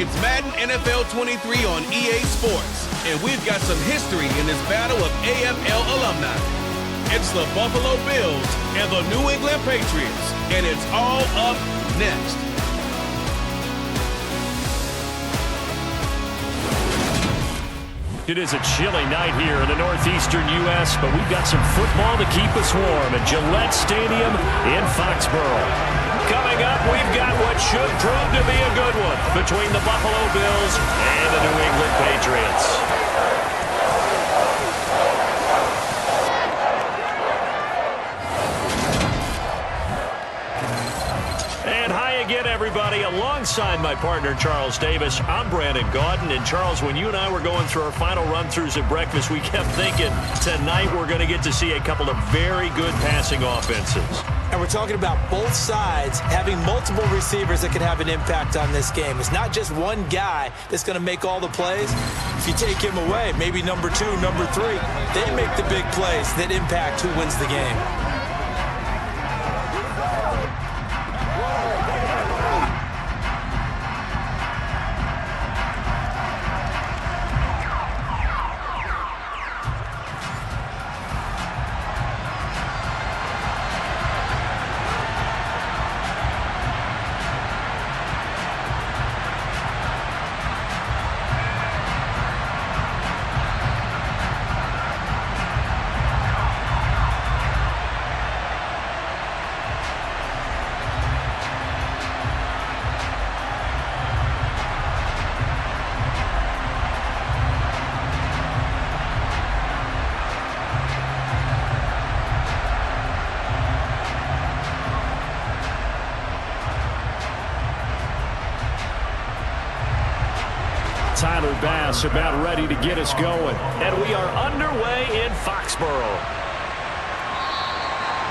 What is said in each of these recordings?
It's Madden NFL 23 on EA Sports, and we've got some history in this battle of AFL alumni. It's the Buffalo Bills and the New England Patriots, and it's all up next. It is a chilly night here in the northeastern U.S., but we've got some football to keep us warm at Gillette Stadium in Foxborough. Coming up, we've got what should prove to be a good one between the Buffalo Bills and the New England Patriots. And hi again, everybody. Alongside my partner, Charles Davis, I'm Brandon Gaudin. And Charles, when you and I were going through our final run-throughs at breakfast, we kept thinking tonight we're going to get to see a couple of very good passing offenses. And we're talking about both sides having multiple receivers that can have an impact on this game. It's not just one guy that's going to make all the plays. If you take him away, maybe number 2, number 3, they make the big plays that impact who wins the game. Tyler Bass about ready to get us going. And we are underway in Foxborough.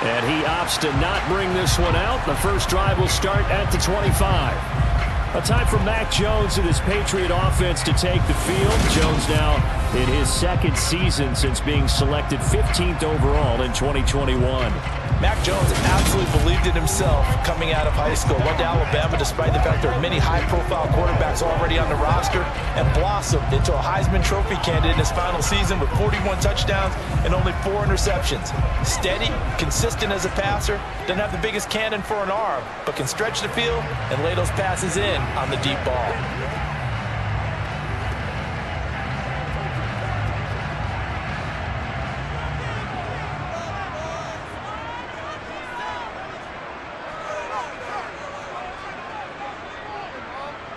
And he opts to not bring this one out. The first drive will start at the 25. A time for Mac Jones and his Patriot offense to take the field. Jones now in his second season since being selected 15th overall in 2021. Mac Jones absolutely believed in himself coming out of high school. Went to Alabama despite the fact there are many high-profile quarterbacks already on the roster, and blossomed into a Heisman Trophy candidate in his final season with 41 touchdowns and only 4 interceptions. Steady, consistent as a passer, doesn't have the biggest cannon for an arm, but can stretch the field and lay those passes in on the deep ball.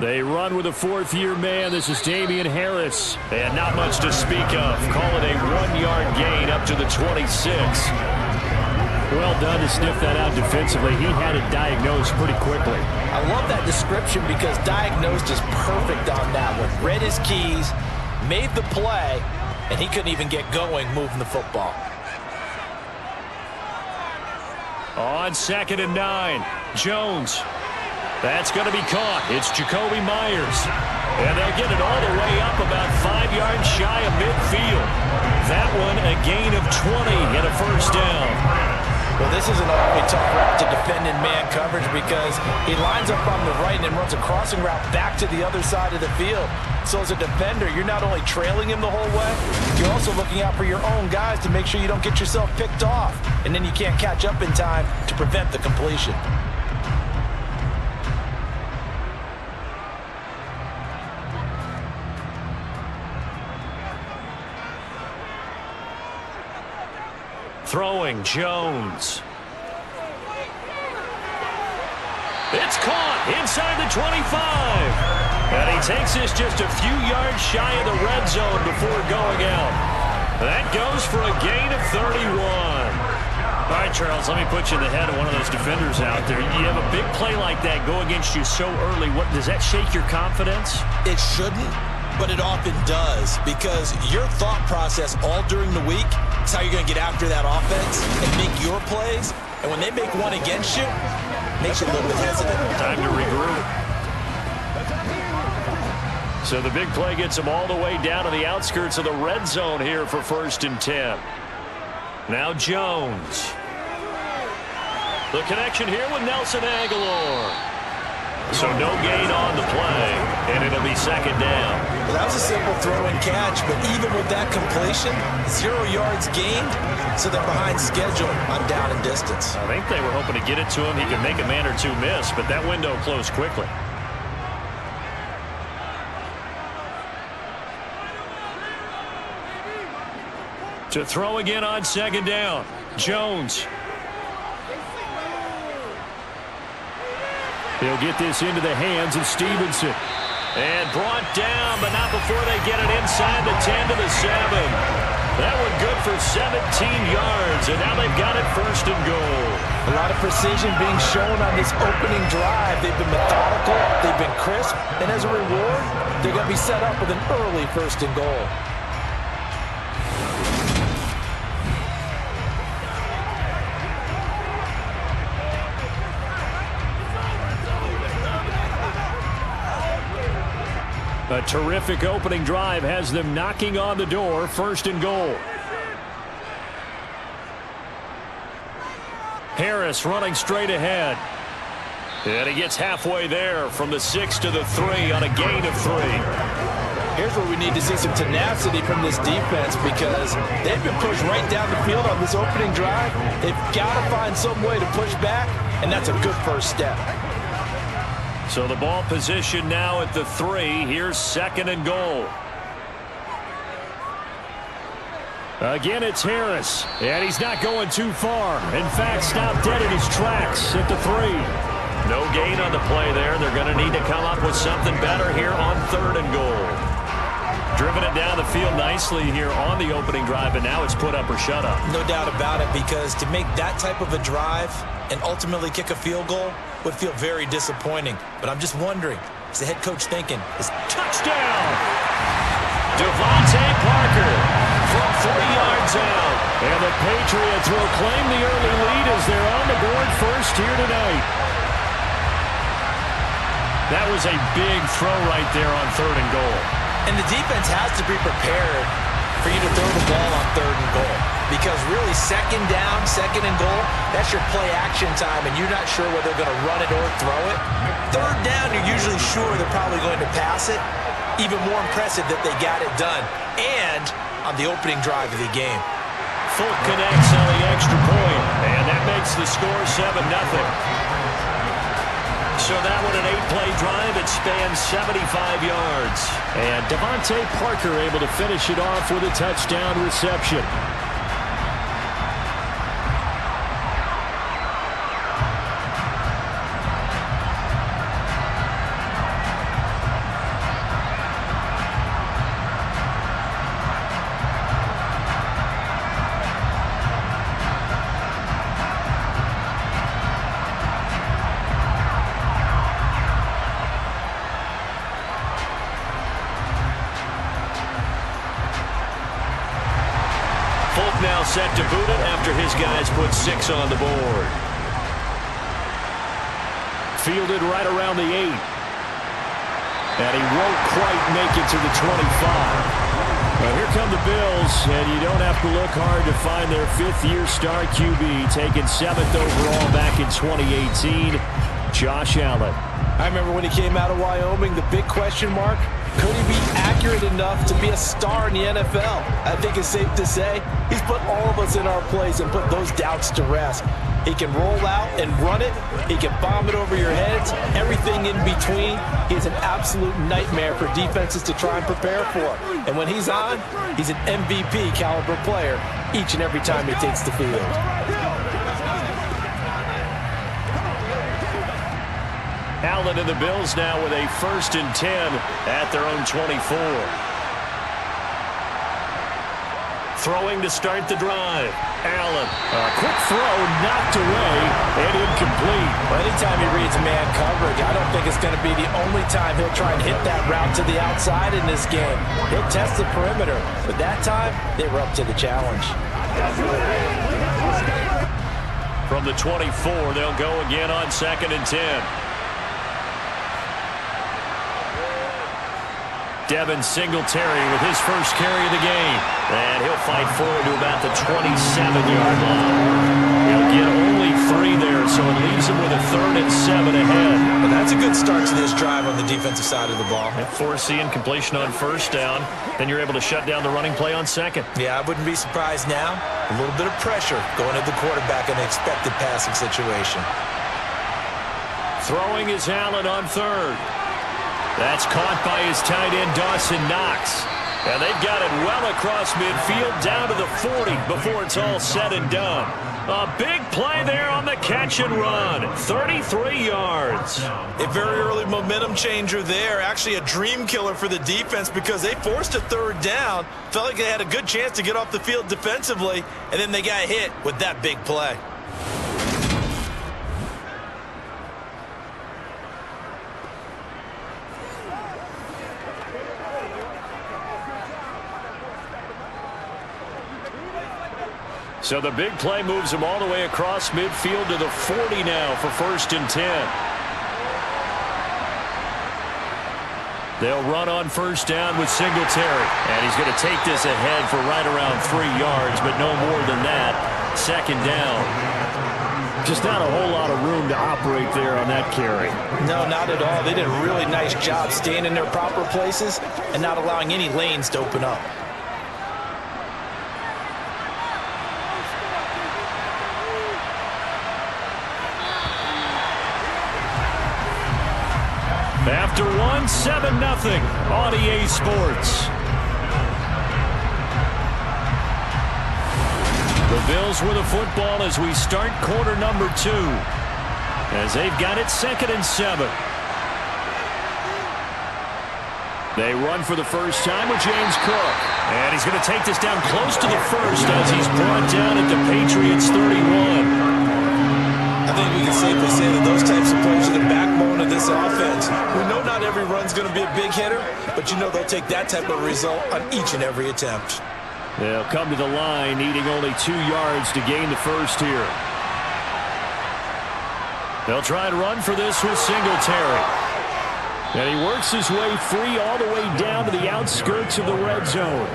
They run with a fourth-year man. This is Damian Harris. And not much to speak of. Call it a 1-yard gain up to the 26. Well done to sniff that out defensively. He had it diagnosed pretty quickly. I love that description because diagnosed is perfect on that one. Read his keys, made the play, and he couldn't even get going moving the football. On 2nd and 9, Jones. That's going to be caught. It's Jacoby Myers. And they'll get it all the way up about 5 yards shy of midfield. That one a gain of 20 and a first down. Well, this is an awfully tough route to defend in man coverage because he lines up on the right and then runs a crossing route back to the other side of the field. So as a defender, you're not only trailing him the whole way, you're also looking out for your own guys to make sure you don't get yourself picked off. And then you can't catch up in time to prevent the completion. Throwing, Jones. It's caught inside the 25. And he takes this just a few yards shy of the red zone before going out. That goes for a gain of 31. All right, Charles, let me put you in the head of one of those defenders out there. You have a big play like that go against you so early. What, does that shake your confidence? It shouldn't, but it often does because your thought process all during the week is how you're going to get after that offense and make your plays. And when they make one against you, it makes you a little bit hesitant. Time to regroup. So the big play gets them all the way down to the outskirts of the red zone here for 1st and 10. Now Jones. The connection here with Nelson Aguilar. So no gain on the play, and it'll be second down. Well, that was a simple throw and catch, but even with that completion, 0 yards gained, so they're behind schedule on down and distance. I think they were hoping to get it to him. He could make a man or two miss, but that window closed quickly. To throw again on second down, Jones. He'll get this into the hands of Stevenson. And brought down, but not before they get it inside the 10 to the 7. That one good for 17 yards, and now they've got it first and goal. A lot of precision being shown on this opening drive. They've been methodical, they've been crisp, and as a reward, they're going to be set up with an early first and goal. A terrific opening drive has them knocking on the door, first and goal. Harris running straight ahead. And he gets halfway there from the 6 to the 3 on a gain of 3. Here's where we need to see some tenacity from this defense because they've been pushed right down the field on this opening drive. They've got to find some way to push back, and that's a good first step. So the ball position now at the 3. Here's second and goal. Again, it's Harris. And he's not going too far. In fact, stopped dead in his tracks at the 3. No gain on the play there. They're going to need to come up with something better here on third and goal. Driven it down the field nicely here on the opening drive, and now it's put up or shut up. No doubt about it, because to make that type of a drive and ultimately kick a field goal would feel very disappointing. But I'm just wondering, is the head coach thinking, touchdown! Devontae Parker from 3 yards out. And the Patriots will claim the early lead as they're on the board first here tonight. That was a big throw right there on third and goal. And the defense has to be prepared for you to throw the ball on third and goal. Because really, second down, second and goal, that's your play action time, and you're not sure whether they're going to run it or throw it. Third down, you're usually sure they're probably going to pass it. Even more impressive that they got it done. And on the opening drive of the game. Fulk connects on the extra point, and that makes the score 7-0. So that one an 8-play drive. It spans 75 yards. And Devontae Parker able to finish it off with a touchdown reception. Now set to boot it after his guys put 6 on the board. Fielded right around the 8. And he won't quite make it to the 25. Well, here come the Bills, and you don't have to look hard to find their 5th-year star QB, taken 7th overall back in 2018, Josh Allen. I remember when he came out of Wyoming, the big question mark, could he be accurate enough to be a star in the NFL? I think it's safe to say he's put all of us in our place and put those doubts to rest. He can roll out and run it. He can bomb it over your heads. Everything in between. He's an absolute nightmare for defenses to try and prepare for. And when he's on, he's an MVP caliber player each and every time he takes the field. Allen and the Bills now with a 1st and 10 at their own 24. Throwing to start the drive. Allen, a quick throw knocked away and incomplete. Well, anytime he reads man coverage, I don't think it's going to be the only time he'll try and hit that route to the outside in this game. He'll test the perimeter, but that time they were up to the challenge. From the 24, they'll go again on 2nd and 10. Devin Singletary with his first carry of the game. And he'll fight forward to about the 27-yard line. He'll get only 3 there, so it leaves them with a 3rd and 7 ahead. Well, that's a good start to this drive on the defensive side of the ball. And forcing completion on 1st down, then you're able to shut down the running play on 2nd. Yeah, I wouldn't be surprised now. A little bit of pressure going at the quarterback in an expected passing situation. Throwing is Allen on 3rd. That's caught by his tight end, Dawson Knox. And they've got it well across midfield down to the 40 before it's all said and done. A big play there on the catch and run. 33 yards. A very early momentum changer there. Actually a dream killer for the defense because they forced a 3rd down. Felt like they had a good chance to get off the field defensively, and then they got hit with that big play. So the big play moves them all the way across midfield to the 40 now for 1st and 10. They'll run on 1st down with Singletary. And he's going to take this ahead for right around 3 yards, but no more than that. 2nd down. Just not a whole lot of room to operate there on that carry. No, not at all. They did a really nice job staying in their proper places and not allowing any lanes to open up. After 7-0 on EA Sports. The Bills with the football as we start quarter number 2. As they've got it 2nd and 7. They run for the first time with James Cook. And he's going to take this down close to the 1st as he's brought down at the Patriots 31. I think we can safely say that those types of plays are the backbone of this offense. We know not every run's going to be a big hitter, but you know they'll take that type of result on each and every attempt. They'll come to the line needing only 2 yards to gain the 1st here. They'll try and run for this with Singletary. And he works his way free all the way down to the outskirts of the red zone.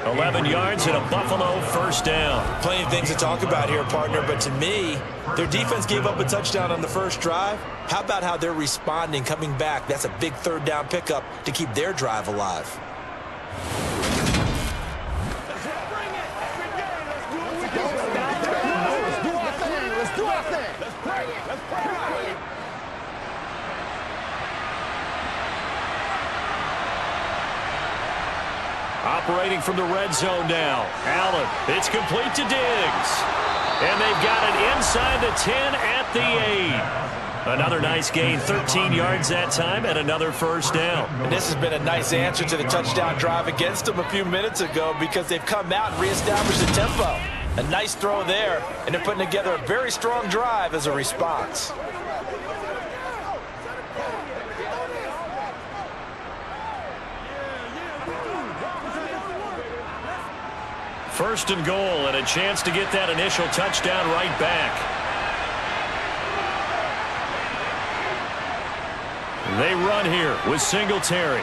11 yards and a Buffalo 1st down. Plenty of things to talk about here, partner, but to me, their defense gave up a touchdown on the 1st drive. How about how they're responding, coming back? That's a big 3rd down pickup to keep their drive alive. Operating from the red zone now. Allen, it's complete to Diggs. And they've got it inside the 10 at the 8. Another nice gain, 13 yards that time, and another 1st down. And this has been a nice answer to the touchdown drive against them a few minutes ago because they've come out and reestablished the tempo. A nice throw there, and they're putting together a very strong drive as a response. First and goal, and a chance to get that initial touchdown right back. They run here with Singletary.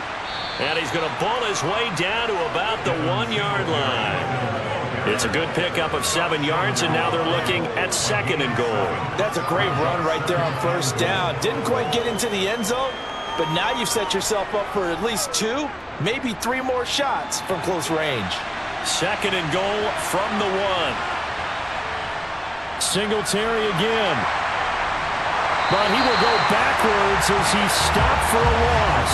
And he's going to ball his way down to about the 1-yard line. It's a good pickup of 7 yards, and now they're looking at 2nd and goal. That's a great run right there on 1st down. Didn't quite get into the end zone, but now you've set yourself up for at least 2, maybe 3 more shots from close range. 2nd and goal from the 1. Singletary again. But he will go backwards as he's stopped for a loss.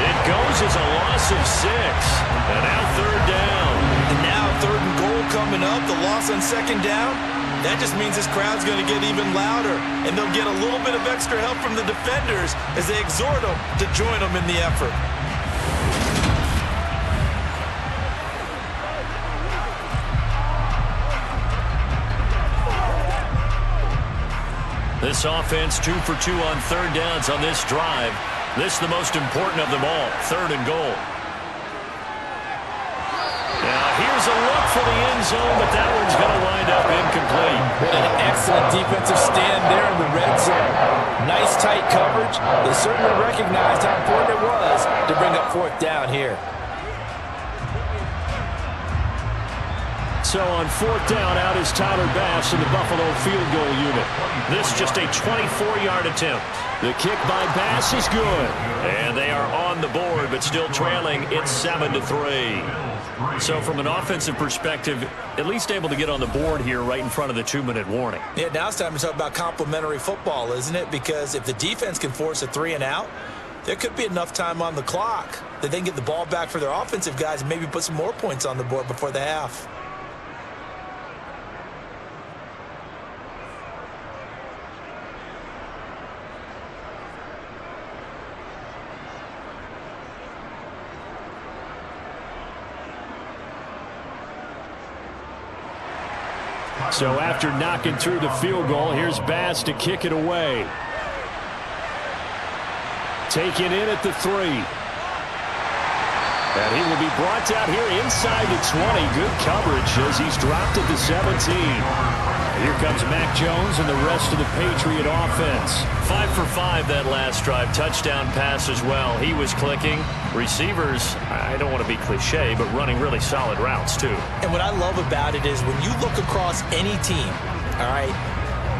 It goes as a loss of 6. And now 3rd down. And now 3rd and goal coming up. The loss on 2nd down. That just means this crowd's going to get even louder. And they'll get a little bit of extra help from the defenders as they exhort them to join them in the effort. This offense 2 for 2 on 3rd downs on this drive. This the most important of them all, 3rd and goal. Now here's a look for the end zone, but that one's going to wind up incomplete. An excellent defensive stand there in the red zone. Nice tight coverage. They certainly recognized how important it was to bring up 4th down here. So on 4th down, out is Tyler Bass in the Buffalo field goal unit. This just a 24-yard attempt. The kick by Bass is good. And they are on the board, but still trailing. It's 7-3. So from an offensive perspective, at least able to get on the board here right in front of the 2-minute warning. Yeah, now it's time to talk about complementary football, isn't it? Because if the defense can force a 3-and-out, there could be enough time on the clock that they can get the ball back for their offensive guys and maybe put some more points on the board before the half. So after knocking through the field goal, here's Bass to kick it away. Taken in at the 3. And he will be brought down here inside the 20. Good coverage as he's dropped at the 17. Here comes Mac Jones and the rest of the Patriot offense. 5 for 5 that last drive. Touchdown pass as well. He was clicking. Receivers, I don't want to be cliche, but running really solid routes too. And what I love about it is when you look across any team, all right,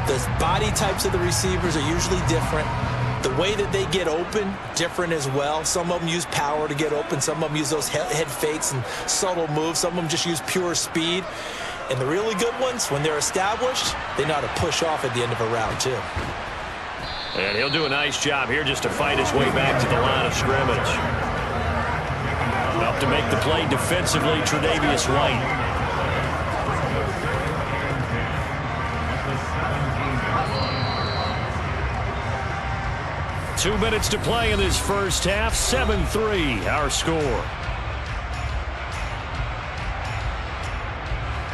the body types of the receivers are usually different. The way that they get open, different as well. Some of them use power to get open. Some of them use those head fakes and subtle moves. Some of them just use pure speed. And the really good ones, when they're established, they know how to push off at the end of a round, too. And he'll do a nice job here just to fight his way back to the line of scrimmage. Up to make the play defensively, Tre'Davious White. Two minutes to play in this first half. 7-3, our score.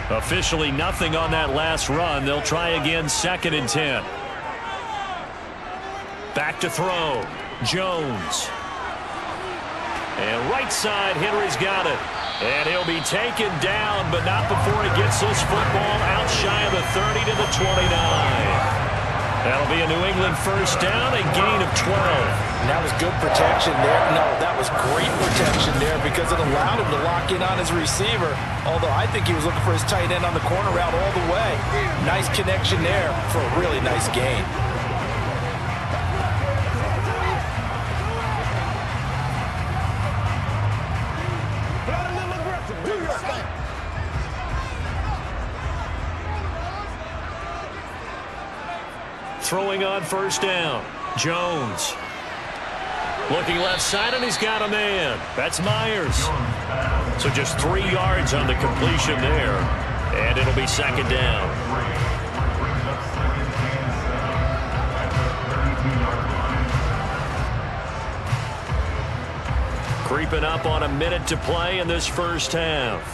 Officially nothing on that last run. They'll try again, 2nd and 10. Back to throw. Jones. And right side, Henry's got it. And he'll be taken down, but not before he gets this football out shy of the 30 to the 29. That'll be a New England first down, a gain of 12. And that was good protection there. No, that was great protection there because it allowed him to lock in on his receiver. Although I think he was looking for his tight end on the corner route all the way. Nice connection there for a really nice gain. Throwing on first down. Jones. Looking left side, and he's got a man. That's Myers. So just 3 yards on the completion there. And it'll be 2nd down. Creeping up on a minute to play in this first half.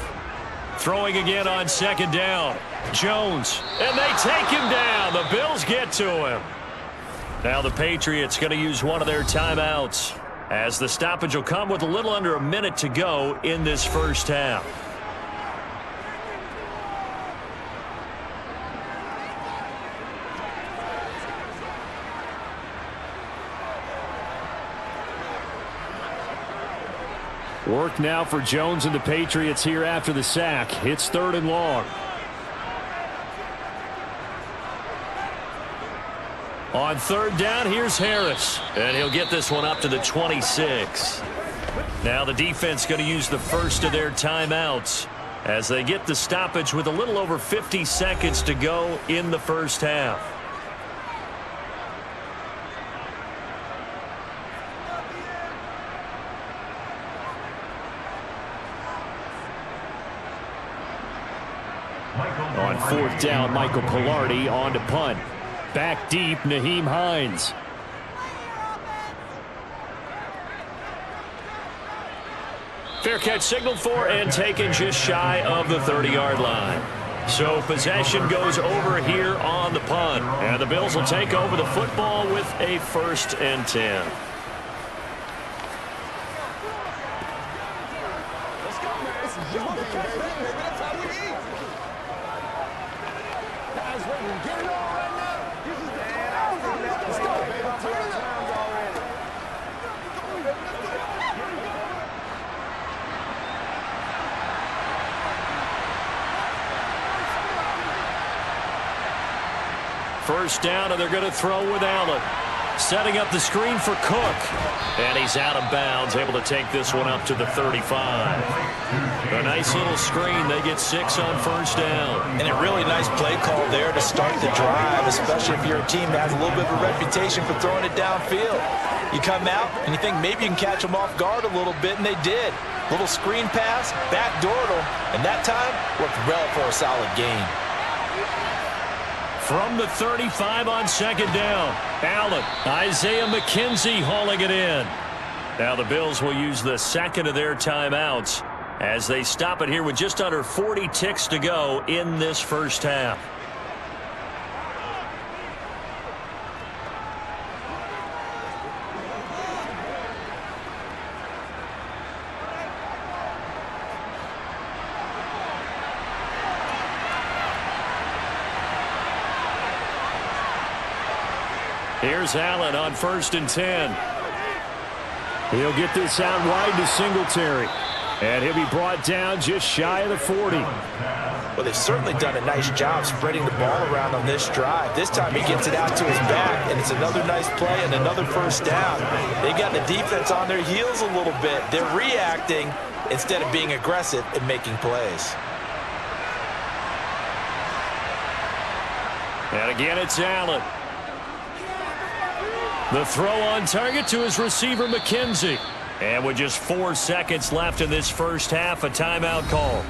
Throwing again on 2nd down. Jones, and they take him down. The Bills get to him. Now the Patriots going to use one of their timeouts as the stoppage will come with a little under a minute to go in this first half. Work now for Jones and the Patriots here after the sack. It's 3rd and long. On 3rd down, here's Harris. And he'll get this one up to the 26. Now the defense going to use the first of their timeouts as they get the stoppage with a little over 50 seconds to go in the first half. On 4th down, Michael Pilardi on to punt. Back deep, Nyheim Hines. Fair catch signaled for and taken just shy of the 30-yard line. So possession goes over here on the punt. And the Bills will take over the football with a 1st and 10. First down, and they're going to throw with Allen. Setting up the screen for Cook. And he's out of bounds, able to take this one up to the 35. A nice little screen. They get 6 on first down. And a really nice play call there to start the drive, especially if you're a team that has a little bit of a reputation for throwing it downfield. You come out, and you think maybe you can catch them off guard a little bit, and they did. Little screen pass, backdoored them, and that time worked well for a solid gain. From the 35 on second down, Allen, Isaiah McKenzie hauling it in. Now the Bills will use the second of their timeouts as they stop it here with just under 40 ticks to go in this first half. Here's Allen on 1st and 10. He'll get this out wide to Singletary. And he'll be brought down just shy of the 40. Well, they've certainly done a nice job spreading the ball around on this drive. This time he gets it out to his back, and it's another nice play and another first down. They got the defense on their heels a little bit. They're reacting instead of being aggressive and making plays. And again, it's Allen. The throw on target to his receiver, McKenzie. And with just 4 seconds left in this first half, a timeout call.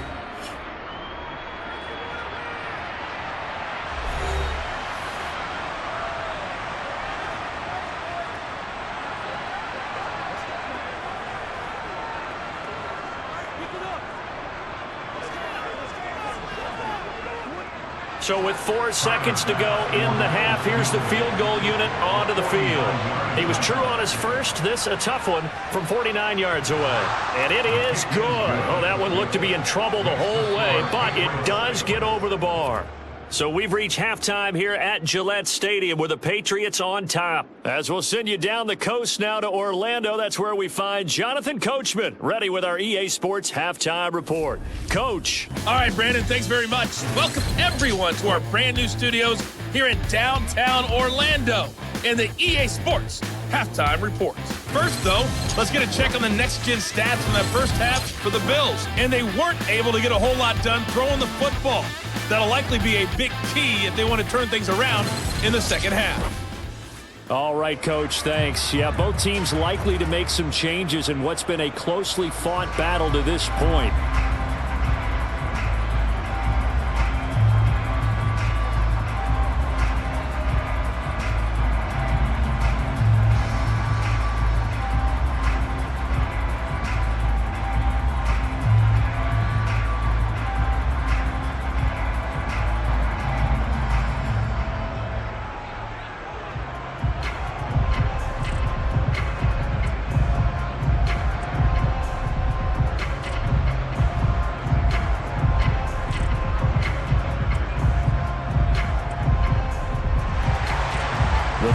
So with 4 seconds to go in the half, here's the field goal unit onto the field. He was true on his first. This a tough one from 49 yards away. And it is good. Oh, that one looked to be in trouble the whole way, but it does get over the bar. So we've reached halftime here at Gillette Stadium with the Patriots on top. As we'll send you down the coast now to Orlando, that's where we find Jonathan Coachman, ready with our EA Sports Halftime Report. Coach. All right, Brandon, thanks very much. Welcome everyone to our brand new studios here in downtown Orlando in the EA Sports Halftime Report. First, though, let's get a check on the next-gen stats from that first half for the Bills. And they weren't able to get a whole lot done throwing the football. That'll likely be a big key if they want to turn things around in the second half. All right, Coach, thanks. Yeah, both teams likely to make some changes in what's been a closely fought battle to this point.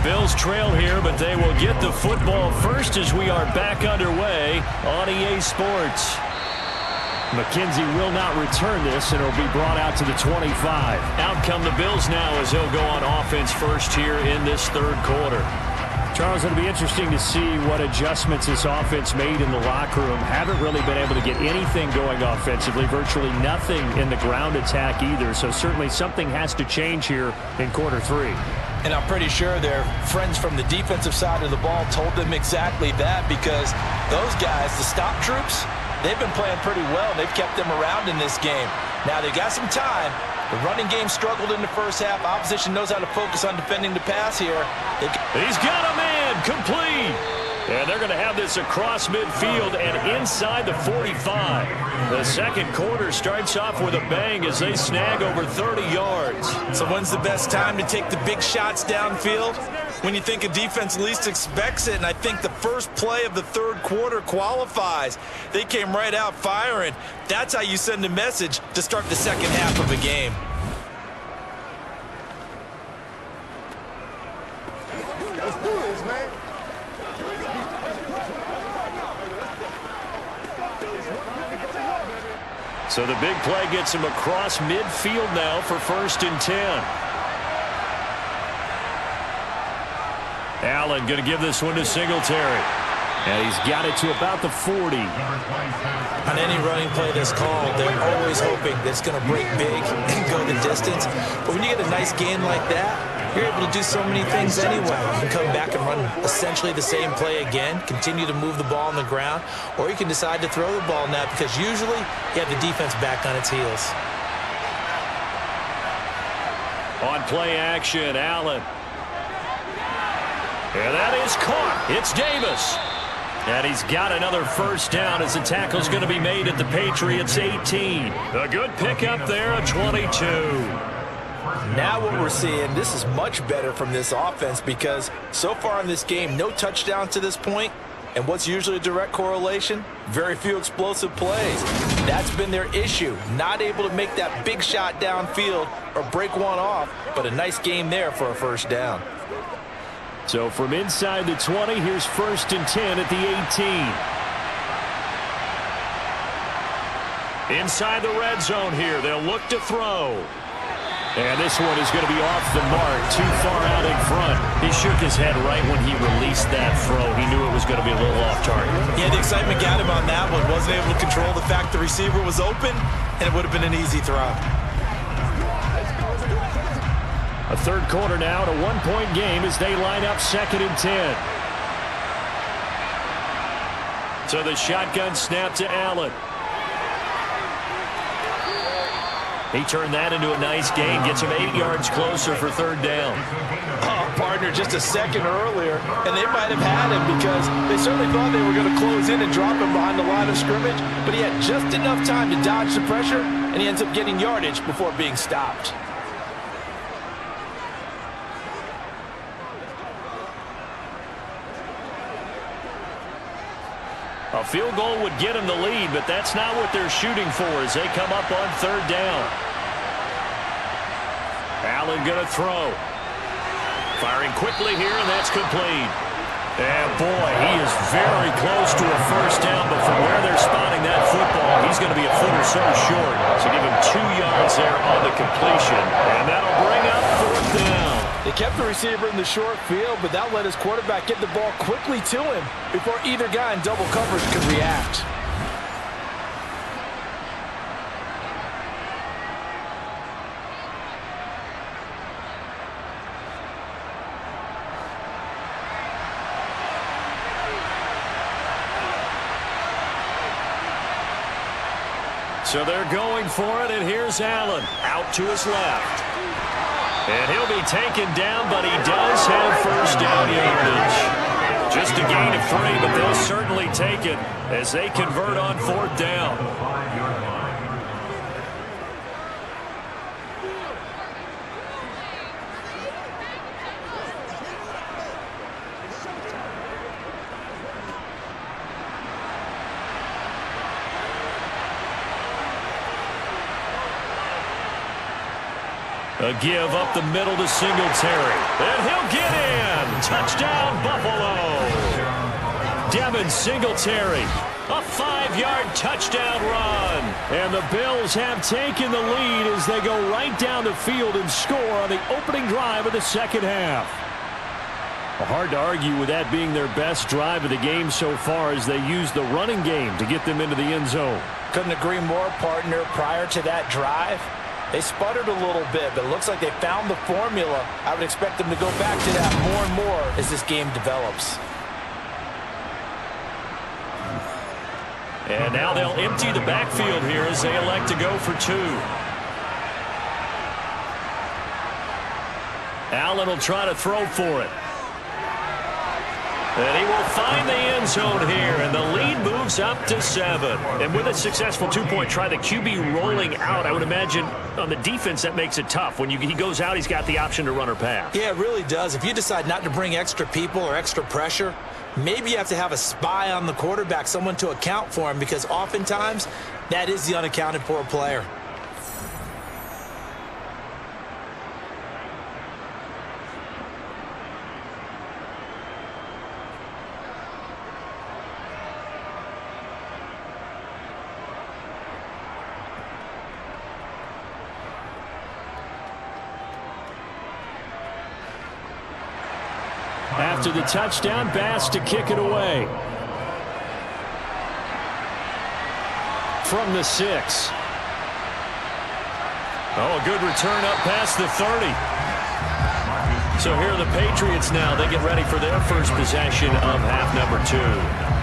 Bills trail here, but they will get the football first as we are back underway on EA Sports. McKenzie will not return this, and it'll be brought out to the 25. Out come the Bills now as they'll go on offense first here in this third quarter. Charles, it'll be interesting to see what adjustments this offense made in the locker room. Haven't really been able to get anything going offensively, virtually nothing in the ground attack either, so certainly something has to change here in quarter 3. And I'm pretty sure their friends from the defensive side of the ball told them exactly that, because those guys, the stop troops, they've been playing pretty well. They've kept them around in this game. Now they've got some time. The running game struggled in the first half. Opposition knows how to focus on defending the pass here. He's got a man complete. And they're going to have this across midfield and inside the 45. The second quarter starts off with a bang as they snag over 30 yards. So when's the best time to take the big shots downfield? When you think a defense least expects it, and I think the first play of the third quarter qualifies. They came right out firing. That's how you send a message to start the second half of a game. Let's do this, man. So the big play gets him across midfield now for 1st and 10. Allen going to give this one to Singletary. And he's got it to about the 40. On any running play that's called, they're always hoping that it's going to break big and go the distance. But when you get a nice gain like that, you're able to do so many things anyway. You can come back and run essentially the same play again, continue to move the ball on the ground, or you can decide to throw the ball now because usually you have the defense back on its heels. On play action, Allen. And that is caught. It's Davis. And he's got another first down as the tackle's going to be made at the Patriots 18. A good pickup there, a 22. Now what we're seeing, this is much better from this offense because so far in this game, no touchdowns to this point. And what's usually a direct correlation? Very few explosive plays. That's been their issue. Not able to make that big shot downfield or break one off, but a nice game there for a first down. So from inside the 20, here's 1st and 10 at the 18. Inside the red zone here, they'll look to throw. And this one is going to be off the mark, too far out in front. He shook his head right when he released that throw. He knew it was going to be a little off target. Yeah, the excitement got him on that one. Wasn't able to control the fact the receiver was open, and it would have been an easy throw. A third quarter now, and a one-point game as they line up 2nd and 10. So the shotgun snap to Allen. He turned that into a nice gain, gets him 8 yards closer for 3rd down. Oh, partner, just a second earlier, and they might have had him because they certainly thought they were going to close in and drop him behind the line of scrimmage, but he had just enough time to dodge the pressure, and he ends up getting yardage before being stopped. A field goal would get them the lead, but that's not what they're shooting for as they come up on 3rd down. Allen going to throw. Firing quickly here, and that's complete. And boy, he is very close to a first down, but from where they're spotting that football, he's going to be a foot or so short. So give him 2 yards there on the completion, and that'll bring up 4th down. They kept the receiver in the short field, but that let his quarterback get the ball quickly to him before either guy in double coverage could react. So they're going for it, and here's Allen out to his left. And he'll be taken down, but he does have first down yardage. Just a gain of 3, but they'll certainly take it as they convert on 4th down. A give up the middle to Singletary. And he'll get in. Touchdown, Buffalo. Devin Singletary. A 5-yard touchdown run. And the Bills have taken the lead as they go right down the field and score on the opening drive of the 2nd half. Well, hard to argue with that being their best drive of the game so far as they use the running game to get them into the end zone. Couldn't agree more, partner. Prior to that drive, they sputtered a little bit, but it looks like they found the formula. I would expect them to go back to that more and more as this game develops. And now they'll empty the backfield here as they elect to go for 2. Allen will try to throw for it. And he will find the end zone here, and the lead moves up to 7. And with a successful 2-point try, the QB rolling out, I would imagine on the defense that makes it tough. When he goes out, he's got the option to run or pass. Yeah, it really does. If you decide not to bring extra people or extra pressure, maybe you have to have a spy on the quarterback, someone to account for him, because oftentimes that is the unaccounted for player. After the touchdown, Bass to kick it away. From the 6. Oh, a good return up past the 30. So here are the Patriots now. They get ready for their first possession of half number 2.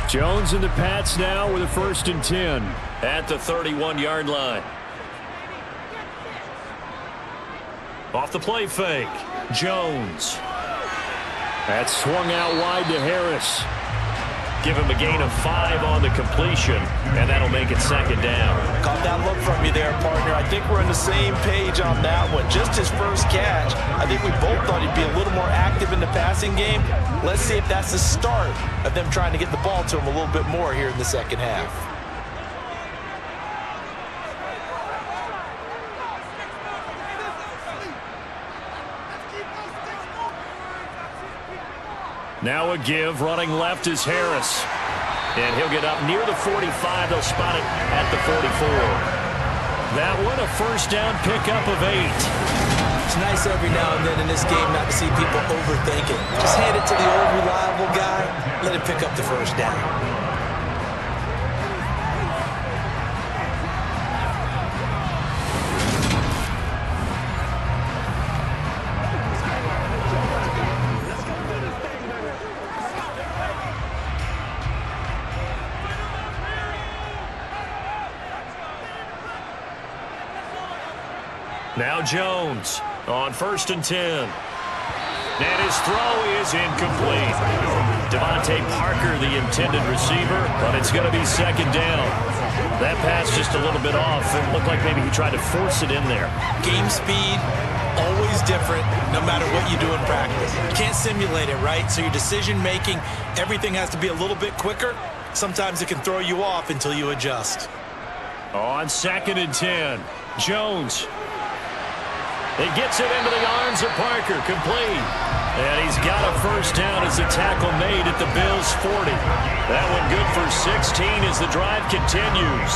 Jones and the Pats now with a 1st and 10 at the 31-yard line. Off the play fake, Jones. That's swung out wide to Harris. Give him a gain of 5 on the completion, and that'll make it 2nd down. Caught that look from you there, partner. I think we're on the same page on that one. Just his first catch. I think we both thought he'd be a little more active in the passing game. Let's see if that's the start of them trying to get the ball to him a little bit more here in the second half. Now a give, running left is Harris. And he'll get up near the 45. They'll spot it at the 44. That one, a 1st down pickup of 8. It's nice every now and then in this game not to see people overthink it. Just hand it to the old reliable guy, let him pick up the 1st down. Now Jones on 1st and 10. And his throw is incomplete. Devontae Parker, the intended receiver, but it's going to be 2nd down. That pass just a little bit off. It looked like maybe he tried to force it in there. Game speed, always different, no matter what you do in practice. You can't simulate it, right? So your decision-making, everything has to be a little bit quicker. Sometimes it can throw you off until you adjust. On 2nd and 10, Jones. He gets it into the arms of Parker, complete. And he's got a 1st down as the tackle made at the Bills' 40. That one good for 16 as the drive continues.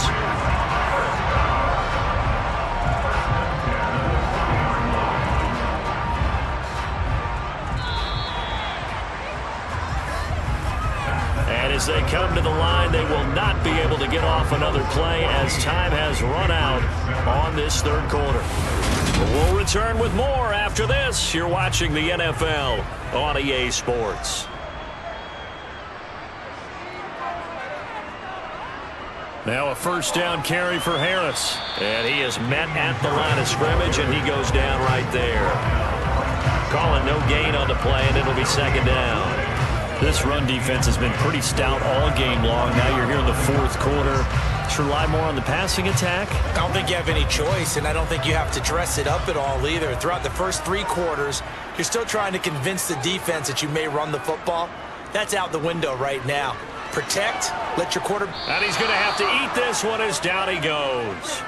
And as they come to the line, they will not be able to get off another play as time has run out on this 3rd quarter. We'll return with more after this. You're watching the NFL on EA Sports. Now a 1st down carry for Harris. And he is met at the line of scrimmage, and he goes down right there. Calling no gain on the play, and it'll be 2nd down. This run defense has been pretty stout all game long. Now you're here in the 4th quarter. Should rely more on the passing attack? I don't think you have any choice, and I don't think you have to dress it up at all either. Throughout the first 3 quarters, you're still trying to convince the defense that you may run the football. That's out the window right now. Protect, let your quarterback... And he's going to have to eat this one as down he goes.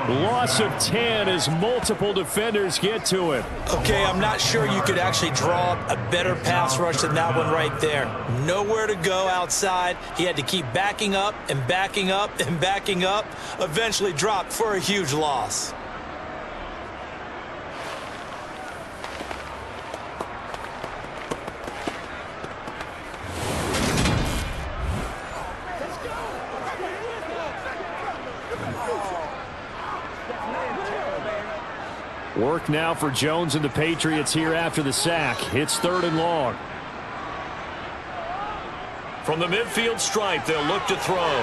Loss of 10 as multiple defenders get to him. Okay, I'm not sure you could actually draw a better pass rush than that one right there. Nowhere to go outside. He had to keep backing up and backing up and backing up. Eventually dropped for a huge loss. Work now for Jones and the Patriots here after the sack. It's 3rd and long. From the midfield stripe, they'll look to throw.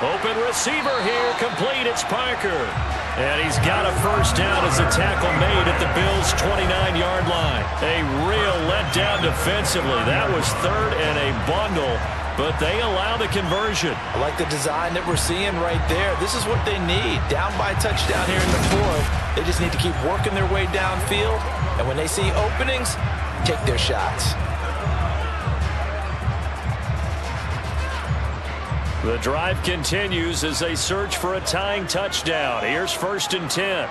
Open receiver here, complete, it's Parker. And he's got a 1st down as the tackle made at the Bills' 29-yard line. A real letdown defensively. That was 3rd and a bundle, but they allow the conversion. I like the design that we're seeing right there. This is what they need. Down by a touchdown here in the 4th. They just need to keep working their way downfield, and when they see openings, take their shots. The drive continues as they search for a tying touchdown. Here's 1st and 10.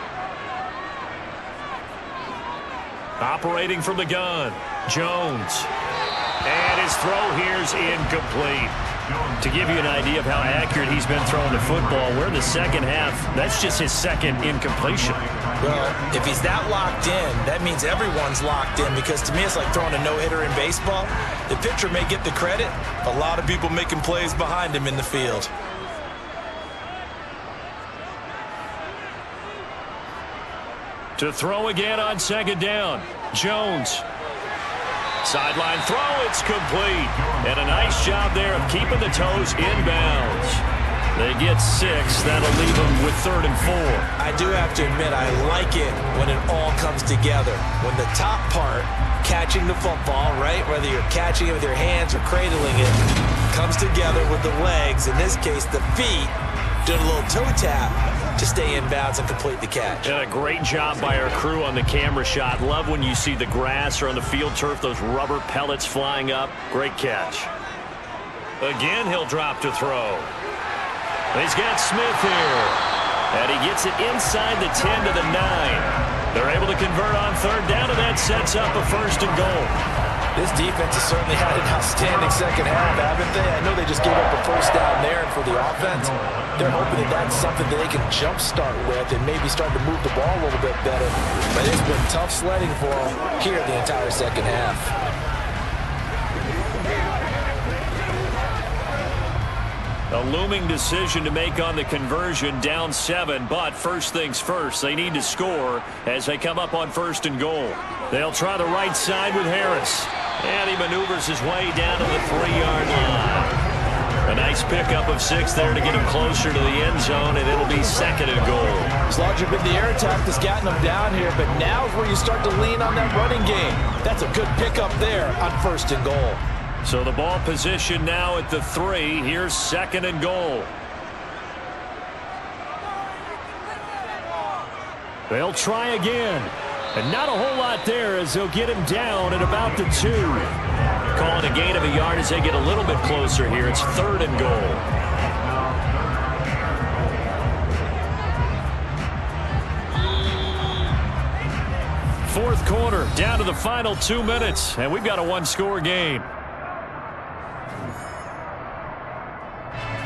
Operating from the gun, Jones. And his throw here's incomplete. To give you an idea of how accurate he's been throwing the football, we're in the second half. That's just his second incompletion. Well, if he's that locked in, that means everyone's locked in, because to me it's like throwing a no-hitter in baseball. The pitcher may get the credit, a lot of people making plays behind him in the field. To throw again on second down, Jones. Sideline throw, it's complete. And a nice job there of keeping the toes inbounds. They get 6. That'll leave them with 3rd and 4. I do have to admit, I like it when it all comes together. When the top part, catching the football, right, whether you're catching it with your hands or cradling it, comes together with the legs, in this case the feet, doing a little toe tap to stay in bounds and complete the catch. And a great job by our crew on the camera shot. Love when you see the grass or on the field turf, those rubber pellets flying up. Great catch. Again, he'll drop to throw. He's got Smith here. And he gets it inside the 10 to the 9. They're able to convert on 3rd down, and that sets up a 1st and goal. This defense has certainly had an outstanding second half, haven't they? I know they just gave up a 1st down there, and for the offense, they're hoping that that's something that they can jumpstart with and maybe start to move the ball a little bit better. But it's been tough sledding for them here the entire second half. A looming decision to make on the conversion, down 7, but first things first, they need to score as they come up on 1st and goal. They'll try the right side with Harris, and he maneuvers his way down to the 3-yard line. A nice pickup of 6 there to get him closer to the end zone, and it'll be 2nd and goal. It's larger been the air attack that's gotten them down here, but now is where you start to lean on that running game. That's a good pickup there on 1st and goal. So the ball position now at the 3. Here's 2nd and goal. They'll try again. And not a whole lot there as they'll get him down at about the 2. Calling a gain of a yard as they get a little bit closer here. It's 3rd and goal. Fourth quarter, down to the final 2 minutes, and we've got a 1-score game.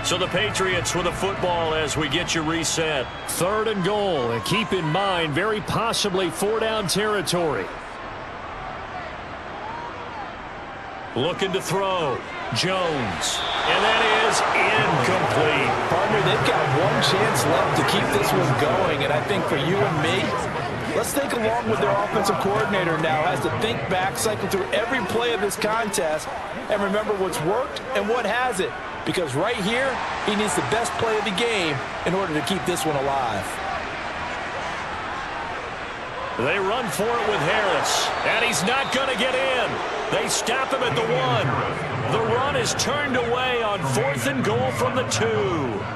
So the Patriots with the football as we get you reset. 3rd and goal, and keep in mind, very possibly 4-down territory. Looking to throw, Jones, and that is incomplete. Partner, they've got one chance left to keep this one going, and I think for you and me, let's think along with their offensive coordinator now, has to think back, cycle through every play of this contest, and remember what's worked and what hasn't. Because right here, he needs the best play of the game in order to keep this one alive. They run for it with Harris, and he's not going to get in. They stop him at the 1. The run is turned away on 4th and goal from the 2.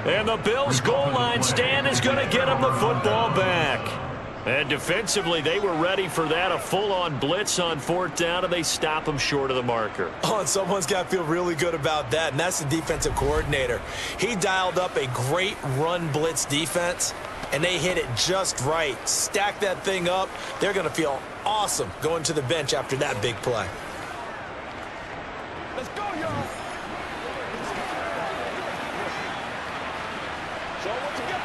And the Bills' goal line stand is going to get him the football back. And defensively, they were ready for that, a full-on blitz on 4th down, and they stop him short of the marker. Oh, and someone's got to feel really good about that, and that's the defensive coordinator. He dialed up a great run blitz defense, and they hit it just right. Stack that thing up. They're going to feel awesome going to the bench after that big play. Let's go, y'all. Show what you got.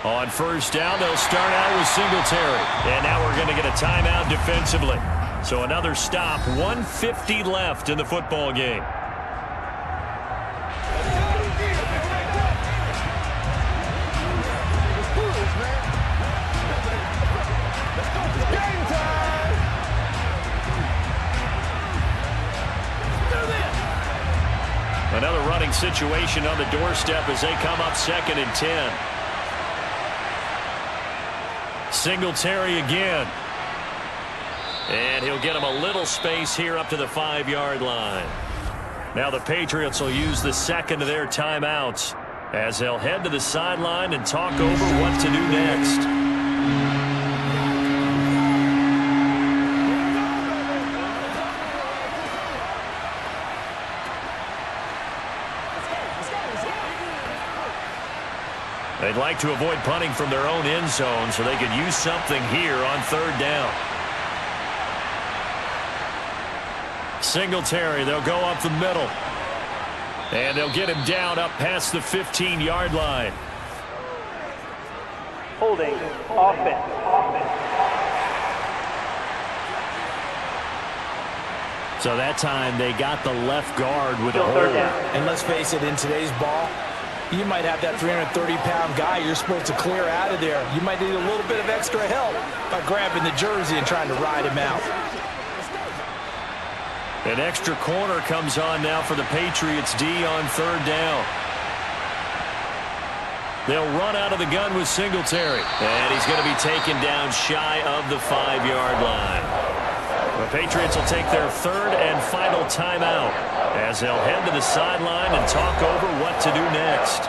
On 1st down, they'll start out with Singletary. And now we're going to get a timeout defensively. So another stop, 1:50 left in the football game. Another running situation on the doorstep as they come up 2nd and 10. Singletary again. And he'll get him a little space here up to the 5-yard line. Now the Patriots will use the 2nd of their timeouts as they'll head to the sideline and talk over what to do next. They'd like to avoid punting from their own end zone so they could use something here on third down. Singletary, they'll go up the middle. And they'll get him down up past the 15-yard line. Holding offense. So that time they got the left guard with a hold. And let's face it, in today's ball, you might have that 330-pound guy you're supposed to clear out of there. You might need a little bit of extra help by grabbing the jersey and trying to ride him out. An extra corner comes on now for the Patriots D on third down. They'll run out of the gun with Singletary. And he's going to be taken down shy of the 5-yard line. The Patriots will take their third and final timeout as they'll head to the sideline and talk over what to do next.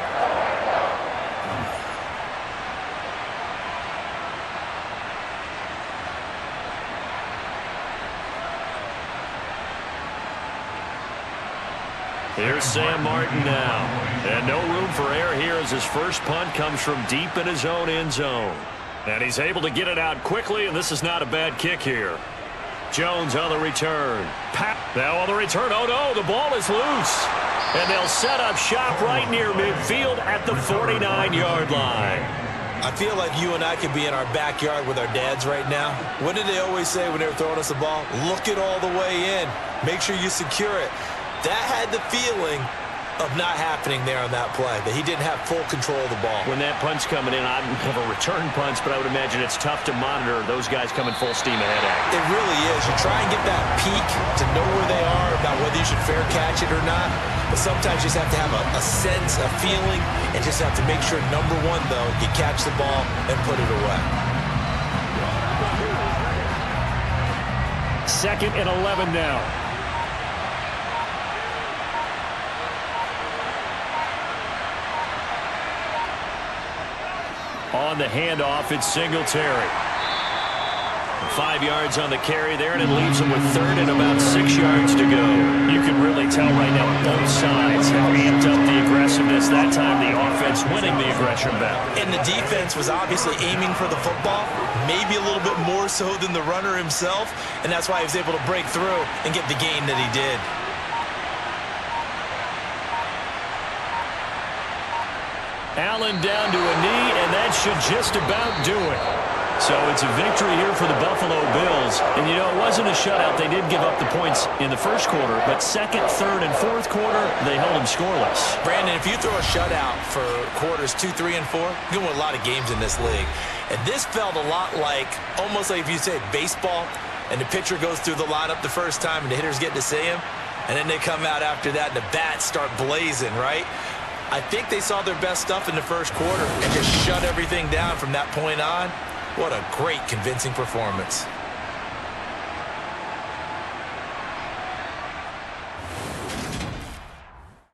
Here's Sam Martin now. And no room for error here as his first punt comes from deep in his own end zone. And he's able to get it out quickly, and this is not a bad kick here. Jones on the return. Now on the return. Oh, no, the ball is loose. And they'll set up shop right near midfield at the 49-yard line. I feel like you and I could be in our backyard with our dads right now. What did they always say when they were throwing us the ball? Look it all the way in. Make sure you secure it. That had the feeling of not happening there on that play, that he didn't have full control of the ball. When that punt's coming in, I don't have a return punch, but I would imagine it's tough to monitor those guys coming full steam ahead at you. It really is. You try and get that peek to know where they are, about whether you should fair catch it or not. But sometimes you just have to have a sense, a feeling, and just have to make sure, number one, though, you catch the ball and put it away. 2nd and 11 now. On the handoff, it's Singletary. 5 yards on the carry there, and it leaves him with third and about 6 yards to go. You can really tell right now both sides have amped up the aggressiveness. That time the offense winning the aggression battle. And the defense was obviously aiming for the football, maybe a little bit more so than the runner himself, and that's why he was able to break through and get the gain that he did. Allen down to a knee, and that should just about do it. So it's a victory here for the Buffalo Bills. And, you know, it wasn't a shutout. They did give up the points in the first quarter, but second, third, and fourth quarter, they held them scoreless. Brandon, if you throw a shutout for quarters 2, 3, and 4, you're going to win a lot of games in this league. And this felt a lot like, almost like if you say baseball, and the pitcher goes through the lineup the first time, and the hitters get to see him, and then they come out after that, and the bats start blazing, right? I think they saw their best stuff in the first quarter and just shut everything down from that point on. What a great, convincing performance.